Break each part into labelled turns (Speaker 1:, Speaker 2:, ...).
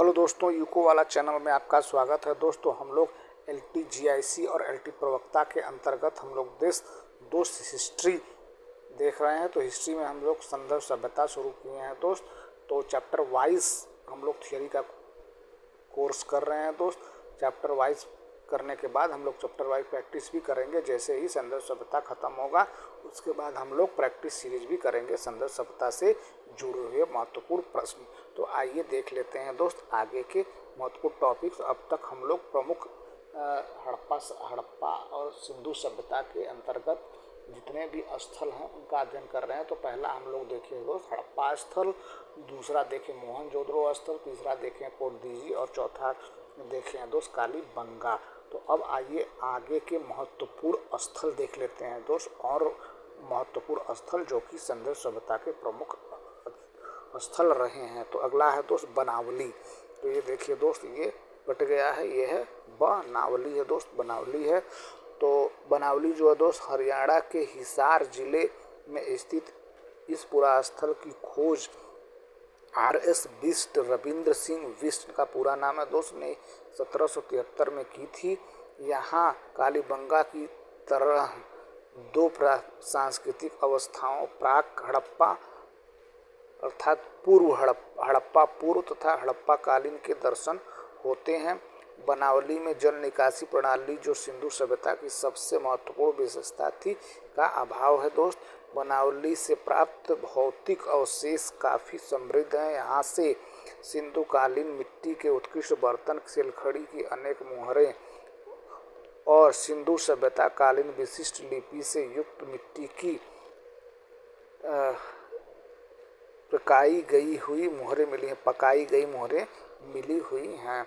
Speaker 1: Hello दोस्तों, UCO वाला channel में आपका स्वागत है। दोस्तों, हम लोग LTGIC और LT प्रवक्ता के अंतर्गत हम लोग दोस्त हिस्ट्री देख रहे हैं। तो हिस्ट्री में हम लोग संदर्भ सभ्यता शुरू किए हैं दोस्त। तो चैप्टर वाइज हम लोग थियोरी का कोर्स कर रहे हैं दोस्त। चैप्टर वाइज करने के बाद हम लोग चैप्टर वाइज प्रैक्टिस भी करेंगे। जैसे ही संदर्भ सभ्यता खत्म होगा उसके बाद हम लोग प्रैक्टिस सीरीज भी करेंगे संदर्भ सभ्यता से जुड़े हुए महत्वपूर्ण प्रश्न। तो आइए देख लेते हैं दोस्त आगे के महत्वपूर्ण टॉपिक्स। अब तक हम लोग प्रमुख हड़प्पा और सिंधु सभ्यता के अंतर्गत जितने भी स्थल हैं उनका अध्ययन कर रहे हैं। तो पहला हम लोग देखें दोस्त हड़प्पा स्थल, दूसरा देखें मोहनजोदड़ो स्थल, तीसरा देखें कोटडीजी और चौथा देखें दोस्त कालीबंगा। तो अब आइए आगे के महत्वपूर्ण स्थल देख लेते हैं दोस्त, और महत्वपूर्ण स्थल जो कि संदर्भ सभ्यता के प्रमुख स्थल रहे हैं। तो अगला है दोस्त बनावली। तो ये देखिए दोस्त, ये कट गया है, ये है बनावली है दोस्त, बनावली है। तो बनावली जो है दोस्त हरियाणा के हिसार जिले में स्थित इस पुरा स्थल की खोज RS बिष्ट, रविंद्र सिंह बिष्ट का पूरा नाम है दोस्त, ने 1773 में की थी। यहाँ कालीबंगा की तरह दो सांस्कृतिक अवस्थाओं प्राक हड़प्पा अर्थात पूर्व हड़प्पा पूर्व तथा हड़प्पा कालीन के दर्शन होते हैं। बनावली में जल निकासी प्रणाली जो सिंधु सभ्यता की सबसे महत्वपूर्ण विशेषता थी का अभाव है दोस्त। बनावली से प्राप्त भौतिक अवशेष काफ़ी समृद्ध हैं। यहाँ से सिंधु कालीन मिट्टी के उत्कृष्ट बर्तन, सिलखड़ी की अनेक मुहरें और सिंधु सभ्यता कालीन विशिष्ट लिपि से युक्त मिट्टी की पकाई गई हुई मोहरें मिली हुई हैं।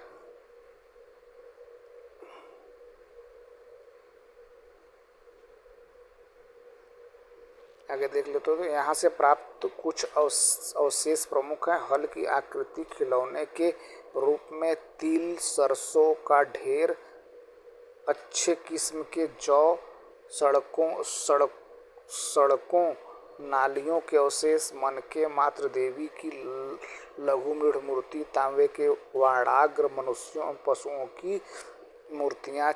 Speaker 1: आगे देख लेते तो यहाँ से प्राप्त कुछ अवशेष प्रमुख हैं। हल की आकृति, खिलौने के रूप में तिल, सरसों का ढेर, अच्छे किस्म के जौ, सड़कों नालियों के अवशेष, मन के मात्र देवी की लघु मृण मूर्ति, तांबे के वर्णाग्र मनुष्यों और पशुओं की मूर्तियाँ,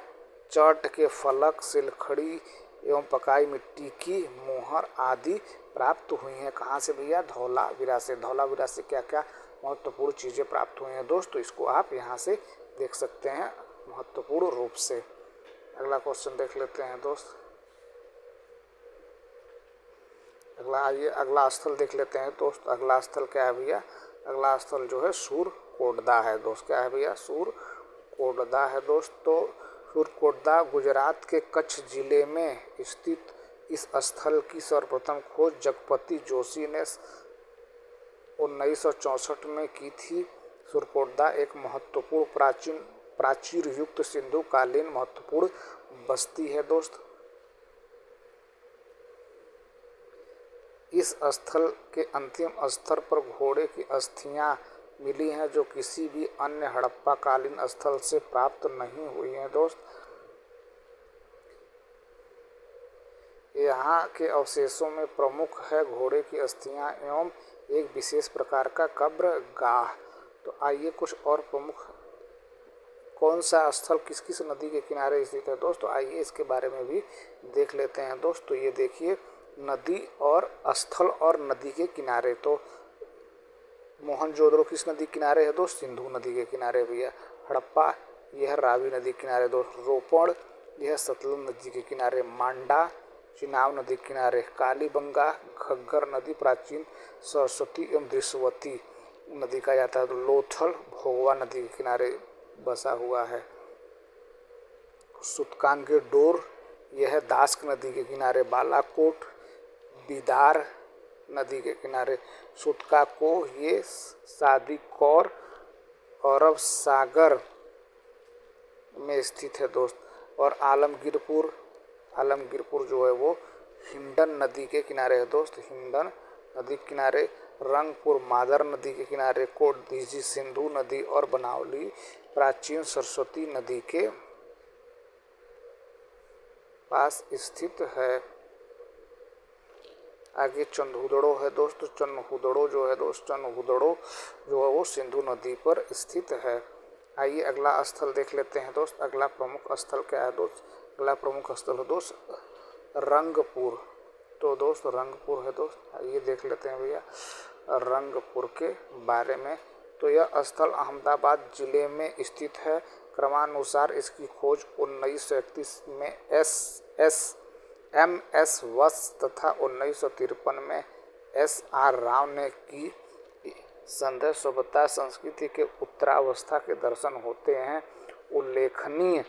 Speaker 1: चट के फलक, सिलखड़ी एवं पकाई मिट्टी की मोहर आदि प्राप्त हुई हैं। कहाँ से भैया? धौलावीरा से। धौलावीरा से क्या क्या महत्वपूर्ण चीज़ें प्राप्त हुई हैं दोस्त, तो इसको आप यहाँ से देख सकते हैं महत्वपूर्ण रूप से। अगला क्वेश्चन देख लेते हैं दोस्त। अगला स्थल देख लेते हैं दोस्त। अगला स्थल क्या है भैया? अगला स्थल जो है सूरकोटदा है दोस्त। क्या है भैया? सूरकोटदा है दोस्त। तो सूरकोटदा गुजरात के कच्छ जिले में स्थित इस स्थल की सर्वप्रथम खोज जगपति जोशी ने 1964 में की थी। सूरकोटदा एक महत्वपूर्ण प्राचीर युक्त सिंधु कालीन महत्वपूर्ण बस्ती है दोस्त। इस स्थल के अंतिम स्तर पर घोड़े की अस्थियां मिली हैं जो किसी भी अन्य हड़प्पा कालीन स्थल से प्राप्त नहीं हुई हैं दोस्त। यहाँ के अवशेषों में प्रमुख है घोड़े की अस्थियां एवं एक विशेष प्रकार का कब्र गाह। तो आइए कुछ और प्रमुख कौन सा स्थल किस किस नदी के किनारे स्थित है दोस्त, तो आइए इसके बारे में भी देख लेते हैं दोस्त। तो ये देखिए नदी और स्थल और नदी के किनारे। तो मोहनजोदड़ो किस नदी किनारे है दोस्त? सिंधु नदी के किनारे भैया। हड़प्पा यह रावी नदी के किनारे दोस्त। रोपड़ यह सतलुज नदी के किनारे। मांडा चिनाब नदी के किनारे। कालीबंगा घग्गर नदी प्राचीन सरस्वती एवं दृश्यवती नदी का जाता है। तो लोथल भोगवा नदी के किनारे बसा हुआ है। सुतकांगे डोर यह दास्क नदी के किनारे। बालाकोट बिदार नदी के किनारे। सुतका को ये सादिकौर अरब सागर में स्थित है दोस्त। और आलमगीरपुर जो है वो हिंडन नदी के किनारे है दोस्त। हिंडन नदी के किनारे। रंगपुर मादर नदी के किनारे। कोटडीजी सिंधु नदी और बनावली प्राचीन सरस्वती नदी के पास स्थित है। आगे चंदहुदड़ो है दोस्त। चंदहुदड़ो जो है दोस्त, चंदहुदड़ो जो है वो सिंधु नदी पर स्थित है। आइए अगला स्थल देख लेते हैं दोस्त। अगला प्रमुख स्थल क्या है दोस्त? अगला प्रमुख स्थल है दोस्त रंगपुर। तो दोस्त रंगपुर है दोस्त। आइए देख लेते हैं भैया रंगपुर के बारे में। तो यह स्थल अहमदाबाद जिले में स्थित है। क्रमानुसार इसकी खोज 1931 में MS वत्स तथा 1953 में SR राव ने की। संदेह सभ्यता संस्कृति के उत्तरावस्था के दर्शन होते हैं। उल्लेखनीय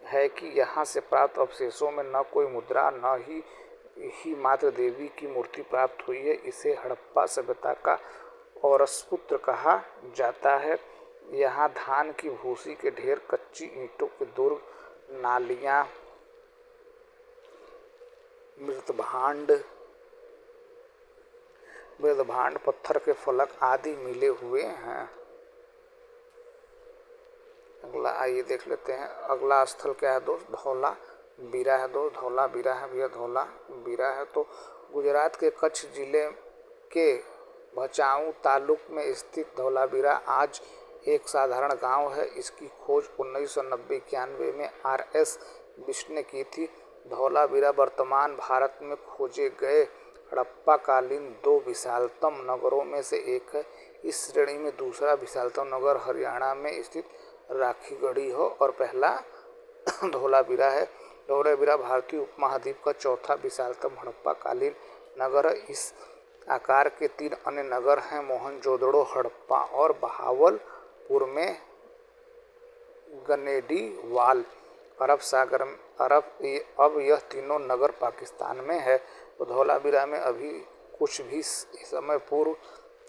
Speaker 1: है कि यहाँ से प्राप्त अवशेषों में न कोई मुद्रा न ही मात्र देवी की मूर्ति प्राप्त हुई है। इसे हड़प्पा सभ्यता का औरसपुत्र कहा जाता है। यहाँ धान की भूसी के ढेर, कच्ची ईंटों के दुर्ग, नालियाँ, मृदभांड, पत्थर के फलक आदि मिले हुए हैं। अगला आइए देख लेते हैं। अगला स्थल क्या है दोस्त? धौलावीरा है दोस्त। धौलावीरा है भैया, धौलावीरा है। तो गुजरात के कच्छ जिले के भचाऊ तालुक में स्थित धौलावीरा आज एक साधारण गांव है। इसकी खोज 1990-91 में RS बिष्ट ने की थी। धौलावीरा वर्तमान भारत में खोजे गए हड़प्पा कालीन 2 विशालतम नगरों में से एक है। इस श्रेणी में दूसरा विशालतम नगर हरियाणा में स्थित राखीगढ़ी हो और पहला धौलावीरा है। धौलावीरा भारतीय उपमहाद्वीप का चौथा विशालतम हड़प्पा कालीन नगर है। इस आकार के 3 अन्य नगर हैं, मोहनजोदड़ो, हड़प्पा और बहावलपुर में गनेडीवाल अरब सागर अब यह तीनों नगर पाकिस्तान में है। तो धौलावीरा में अभी कुछ भी समय पूर्व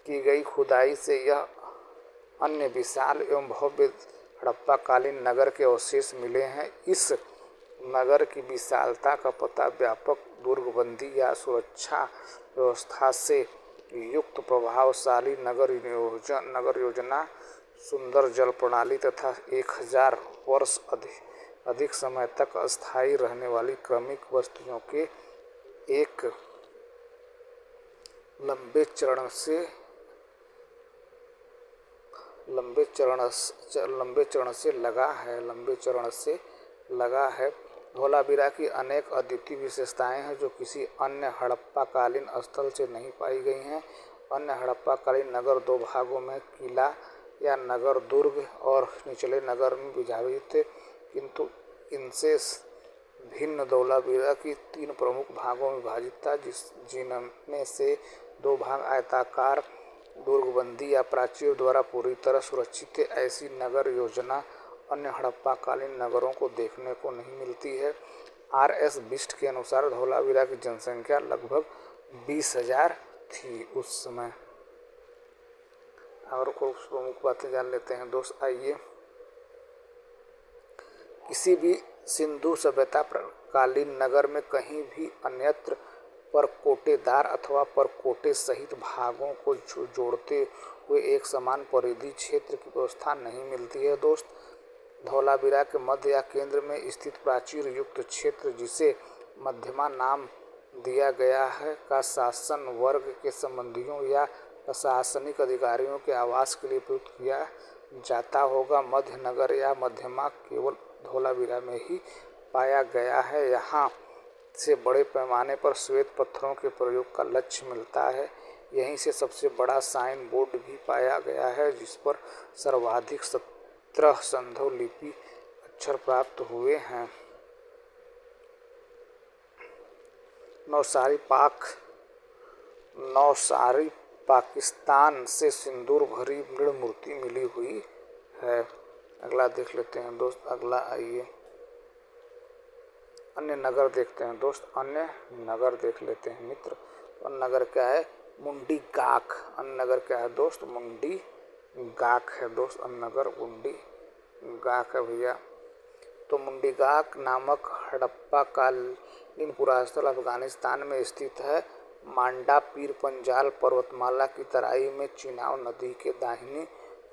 Speaker 1: की गई खुदाई से यह अन्य विशाल एवं भव्य हड़प्पा कालीन नगर के अवशेष मिले हैं। इस नगर की विशालता का पता व्यापक दुर्गबंदी या सुरक्षा व्यवस्था से युक्त प्रभावशाली नगर योजना, सुंदर जल प्रणाली तथा 1000 वर्ष अधिक समय तक अस्थायी रहने वाली क्रमिक बस्तियों के एक लंबे चरण से लगा है। धौलावीरा की अनेक अद्वितीय विशेषताएं हैं जो किसी अन्य हड़प्पा कालीन स्थल से नहीं पाई गई हैं। अन्य हड़प्पा कालीन नगर 2 भागों में किला या नगर दुर्ग और निचले नगर में विभाजित थे, किंतु इनसे भिन्न धौलावीरा की 3 प्रमुख भागों में विभाजित था, जिनमें से 2 भाग आयताकार दुर्गबंदी या प्राचीर द्वारा पूरी तरह सुरक्षित थे। ऐसी नगर योजना अन्य हड़प्पा कालीन नगरों को देखने को नहीं मिलती है। RS बिष्ट के अनुसार धौलावीरा की जनसंख्या लगभग 20,000 थी उस समय। और कुछ प्रमुख बातें जान लेते हैं दोस्त। आइए, किसी भी सिंधु सभ्यता कालीन नगर में कहीं भी अन्यत्र परकोटेदार अथवा परकोटे सहित भागों को जोड़ते हुए एक समान परिधि क्षेत्र की व्यवस्था नहीं मिलती है दोस्त। धौलावीरा के मध्य या केंद्र में स्थित प्राचीर युक्त क्षेत्र, जिसे मध्यमा नाम दिया गया है, का शासन वर्ग के संबंधियों या प्रशासनिक अधिकारियों के आवास के लिए प्रयुक्त किया जाता होगा। मध्य नगर या मध्यमा केवल धौलावीरा में ही पाया गया है। यहाँ से बड़े पैमाने पर श्वेत पत्थरों के प्रयोग का लक्ष्य मिलता है। यहीं से सबसे बड़ा साइन बोर्ड भी पाया गया है, जिस पर सर्वाधिक 17 संधव लिपि अक्षर प्राप्त हुए हैं। नौसारी पाकिस्तान से सिंदूर भरी मृण मूर्ति मिली हुई है। अगला देख लेते हैं दोस्त। अगला आइए अन्य नगर देखते हैं दोस्त। अन्य नगर देख लेते हैं मित्र। तो नगर क्या है? मुंडी गाक। अन्य नगर क्या है दोस्त? मुंडी गाक है दोस्त। अन्य नगर मुंडी गाक है भैया। तो मुंडी गाक नामक हड़प्पा कालीन पुरास्थल अफगानिस्तान में स्थित है। मांडा पीर पंजाल पर्वतमाला की तराई में चिनाब नदी के दाहिने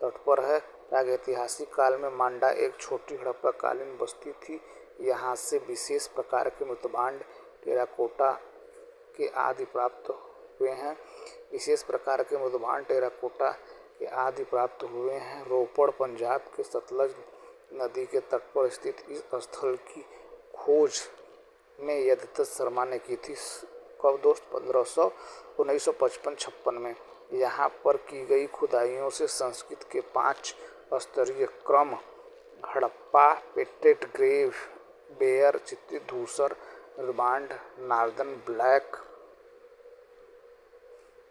Speaker 1: तट पर है। प्रागैतिहासिक काल में मांडा एक छोटी हड़प्पा कालीन बस्ती थी। यहाँ से विशेष प्रकार के मृतभांड, टेराकोटा के आदि प्राप्त हुए हैं। विशेष प्रकार के मूर्धमान टेराकोटा के आदि प्राप्त हुए हैं। रोपड़ पंजाब के सतलज नदी के तट पर स्थित इस स्थल की खोज में यदत्त शर्मा ने की थी। कब दोस्त? 1955-56 में। यहाँ पर की गई खुदाइयों से संस्कृत के 5 स्तरीय क्रम हड़प्पा, पेटेट ग्रेव, बेयर, चित्रित धूसर, निर्मांड, नॉर्दर्न ब्लैक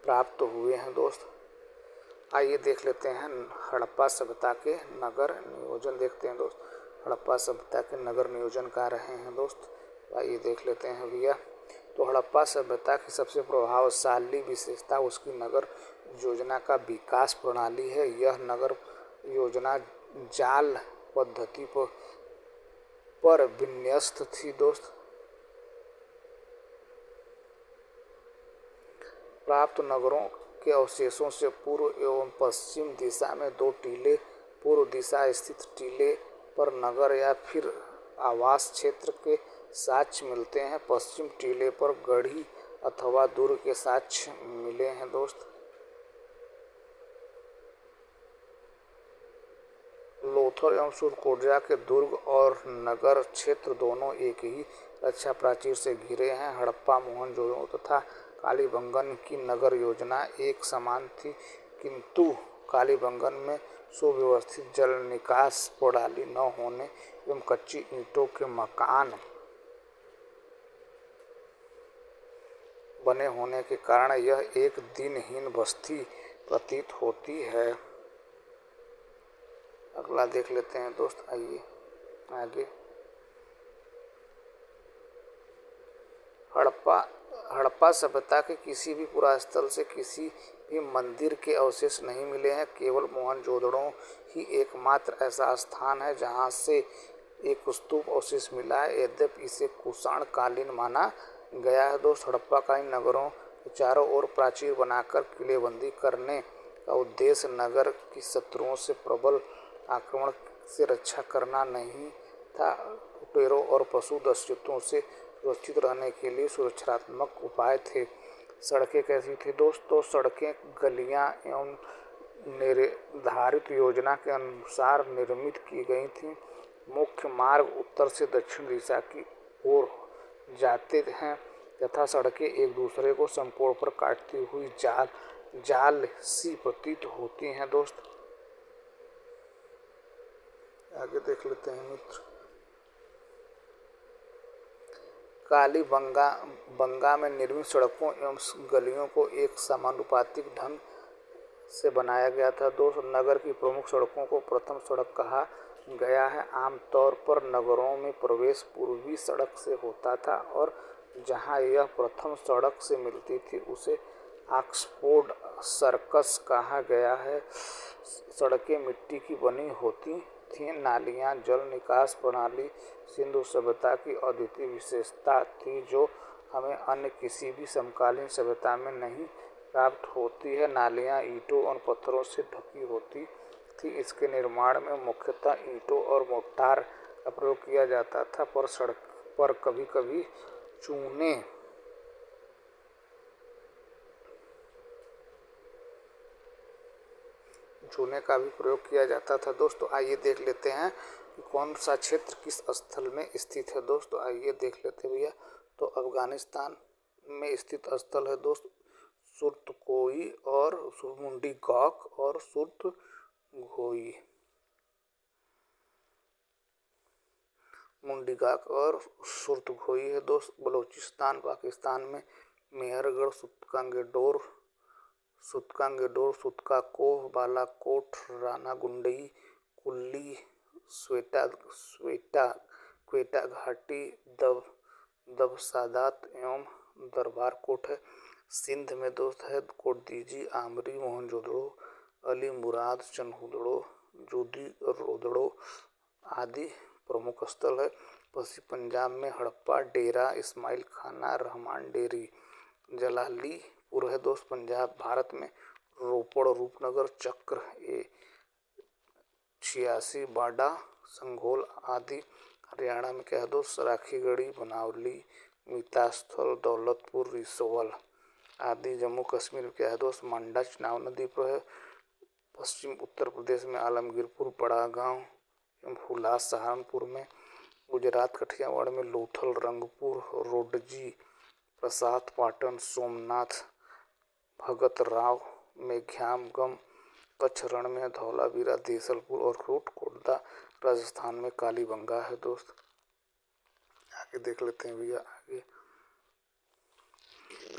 Speaker 1: प्राप्त हुए हैं दोस्त। आइए देख लेते हैं हड़प्पा सभ्यता के नगर नियोजन देखते हैं दोस्त। हड़प्पा सभ्यता के नगर नियोजन कहाँ रहे हैं दोस्त? आइए देख लेते हैं भैया। तो हड़प्पा सभ्यता की सबसे प्रभावशाली विशेषता उसकी नगर योजना का विकास प्रणाली है। यह नगर योजना जाल पद्धति पर विन्यस्त थी दोस्त। प्राप्त नगरों के अवशेषों से पूर्व एवं पश्चिम दिशा में 2 टीले, पूर्व दिशा स्थित टीले पर नगर या फिर आवास क्षेत्र के साक्ष्य मिलते हैं। पश्चिम टीले पर गढ़ी अथवा दुर्ग के साक्ष्य मिले हैं दोस्त। लोथर एवं सुरकोटजा के दुर्ग और नगर क्षेत्र दोनों एक ही रक्षा प्राचीर से घिरे हैं। हड़प्पा, मोहनजोदड़ो तथा कालीबंगन की नगर योजना एक समान थी, किंतु कालीबंगन में सुव्यवस्थित जल निकास प्रणाली न होने एवं कच्ची ईंटों के मकान बने होने के कारण यह एक दिनहीन बस्ती प्रतीत होती है। अगला देख लेते हैं दोस्त। आइए आगे। हड़प्पा सभ्यता के किसी भी पुरास्थल से किसी भी मंदिर के अवशेष नहीं मिले हैं। केवल मोहनजोदड़ो ही एकमात्र ऐसा स्थान है जहां से एक स्तूप अवशेष मिला है, यद्यपि इसे कुषाण कालीन माना गया है दोस्त। हड़प्पा कालीन नगरों के चारों ओर प्राचीर बनाकर किलेबंदी करने का उद्देश्य नगर की शत्रुओं से प्रबल आक्रमण से रक्षा करना नहीं था। लुटेरों और पशु दस्युओं से सुरक्षित रहने के लिए सुरक्षात्मक उपाय थे। सड़कें कैसी थी दोस्त? तो सड़कें गलियां एवं निर्धारित योजना के अनुसार निर्मित की गई थीं। मुख्य मार्ग उत्तर से दक्षिण दिशा की ओर जाते हैं तथा सड़कें एक दूसरे को समकोण पर काटती हुई जाल सी प्रतीत होती हैं दोस्त। आगे देख लेते हैं मित्र। कालीबंगा में निर्मित सड़कों एवं गलियों को एक समानुपातिक ढंग से बनाया गया था दोस्त। नगर की प्रमुख सड़कों को प्रथम सड़क कहा गया है। आमतौर पर नगरों में प्रवेश पूर्वी सड़क से होता था और जहां यह प्रथम सड़क से मिलती थी उसे ऑक्सफोर्ड सर्कस कहा गया है। सड़कें मिट्टी की बनी होती थीं। नालियां, जल निकास प्रणाली सिंधु सभ्यता की अद्वितीय विशेषता थी, जो हमें अन्य किसी भी समकालीन सभ्यता में नहीं प्राप्त होती है। नालियां ईंटों और पत्थरों से ढकी होती थी। इसके निर्माण में मुख्यतः ईंटों और मोर्टार का प्रयोग किया जाता था, पर सड़क पर कभी कभी चूने का भी प्रयोग किया जाता था दोस्तों। आइए देख लेते हैं कि कौन सा क्षेत्र किस स्थल में स्थित है दोस्तों। आइए देख लेते हैं भैया। तो अफगानिस्तान में स्थित स्थल है दोस्त सुर्तकोई और मुंडी गौक और सुर्तघोई। मुंडीगाक और सुर्तघोई है दोस्त। बलूचिस्तान पाकिस्तान में मेहरगढ़, सुतकांगेडोर, सुतकाकोह, बालाकोट, रानागुंडई, कुल्ली, क्वेटा घाटी, दबसादात एवं दरबारकोट है। सिंध में दोस्त है कोटदीजी, आमरी, मोहनजोदड़ो, अली मुराद, चन्हुदड़ो, जोधी रोदड़ो आदि प्रमुख स्थल है। पश्चिम पंजाब में हड़प्पा, डेरा इस्माइल खाना, रहमान डेरी, जलालीपुर है दोस्त। पंजाब भारत में रोपड़, रूपनगर, चक्र, 86, बाडा, संघोल आदि। हरियाणा में क्या है दोस्त? सराखीगढ़ी, बनावली, मीतास्थल, दौलतपुर, रिसोवल। आदि। जम्मू कश्मीर में क्या है दोस्त, मंडा चिनाब नदी पर है। पश्चिम उत्तर प्रदेश में आलमगीरपुर, बड़ा गांव एवं हुलास सहारनपुर में। गुजरात कठियावाड़ में लोथल, रंगपुर, रोडजी, प्रसाद, पाटन, सोमनाथ, भगत राव, मेघ्यामगम। कच्छ रण में धौलावीरा, देसलपुर और खुर्द। राजस्थान में कालीबंगा है दोस्त। आगे देख लेते हैं भैया आगे।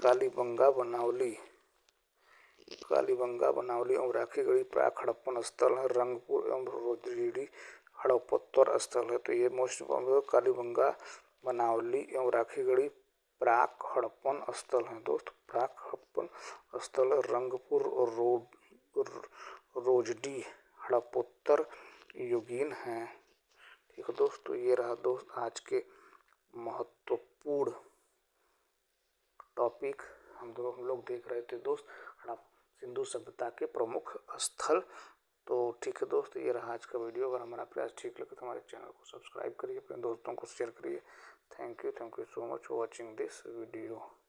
Speaker 1: कालीबंगा बनावली एवं राखीगढ़ी प्राक हड़प्पन स्थल है। रंगपुर एवं रोजड़ी हड़प्पोत्तर स्थल है। तो ये मोस्ट कालीबंगा, बनावली एवं राखीगढ़ी प्राक हड़प्पन स्थल है दोस्त। प्राक हड़प्पन स्थल रंगपुर और रोजडी हड़प्पोत्तर युगीन है। ठीक है दोस्त, तो ये रहा दोस्त आज के महत्वपूर्ण टॉपिक हम लोग देख रहे थे दोस्त, सिंधु सभ्यता के प्रमुख स्थल। तो ठीक है दोस्त, ये रहा आज का वीडियो। अगर हमारा प्रयास ठीक लगे तो हमारे चैनल को सब्सक्राइब करिए, अपने दोस्तों को शेयर करिए। Thank you so much for watching this video.